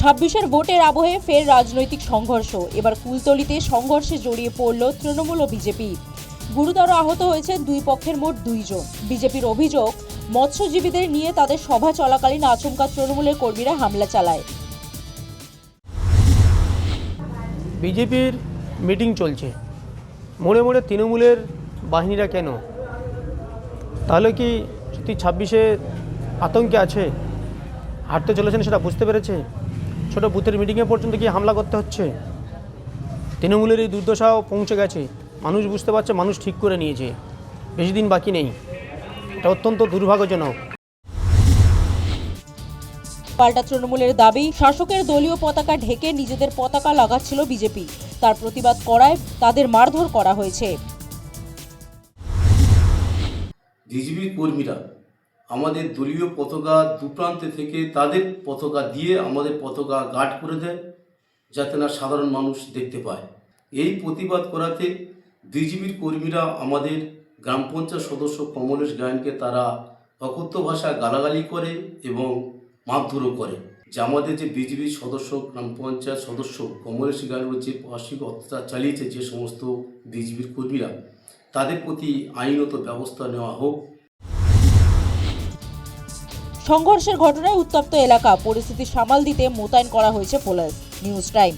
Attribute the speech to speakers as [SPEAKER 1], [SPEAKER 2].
[SPEAKER 1] ২৬-এর ভোটের আবহে ফের রাজনৈতিক সংঘর্ষ। এবার কুলতলিতে সংঘর্ষে জড়িয়ে পড়ল তৃণমূল ও বিজেপি। গুরুতর আহত হয়েছেন দুই পক্ষের মোট 2 জন। বিজেপির অভিযোগ, মৎস্যজীবীদের নিয়ে তাদের সভা চলাকালীন আচমকা তৃণমূলের কর্মীরা হামলা চালায়।
[SPEAKER 2] বিজেপির মিটিং চলছে, মোড়ে মোড়ে তৃণমূলের বাহিনীরা কেন? তাহলে কি সত্যি ২৬-এ আতঙ্কে আছে, হাঁটতে চলেছেন সেটা বুঝতে পেরেছে? ছোট বুথের মিটিংয়ে পর্যন্ত কি হামলা করতে হচ্ছে? তৃণমূলের এই দুর্দশাও পৌঁছে গেছে, মানুষ বুঝতে পারছে, মানুষ ঠিক করে নিয়েছে, বেশি দিন বাকি নেই। এটা অত্যন্ত দুর্ভাগ্যজনক।
[SPEAKER 1] পাল্টা তৃণমূলের দাবি, শাসকের দলীয় পতাকা ঢেকে নিজেদের পতাকা লাগাচ্ছিল বিজেপি। তার প্রতিবাদ করায় তাদের মারধর করা হয়েছে।
[SPEAKER 3] বিজেপির কর্মীরা আমাদের দলীয় পতাকা দুপ্রান্তে থেকে তাদের পতাকা দিয়ে আমাদের পতাকা গার্ড করে দেয়, যাতে না সাধারণ মানুষ দেখতে পায়। এই প্রতিবাদ করাতে বিজেপির কর্মীরা আমাদের গ্রাম পঞ্চায়েত সদস্য কমলেশ গায়নকে তারা অকথ্য ভাষায় গালাগালি করে এবং মারধরও করে। যে আমাদের যে বিজেপির সদস্য, গ্রাম পঞ্চায়েত সদস্য কমলেশ গায়নের যে পাশবিক অত্যাচার চালিয়েছে যে সমস্ত বিজেপির কর্মীরা, তাদের প্রতি আইনত ব্যবস্থা নেওয়া হোক।
[SPEAKER 1] সংঘর্ষের ঘটনায় উত্তপ্ত এলাকা, পরিস্থিতি সামাল দিতে মোতায়েন করা হয়েছে পুলিশ। News time.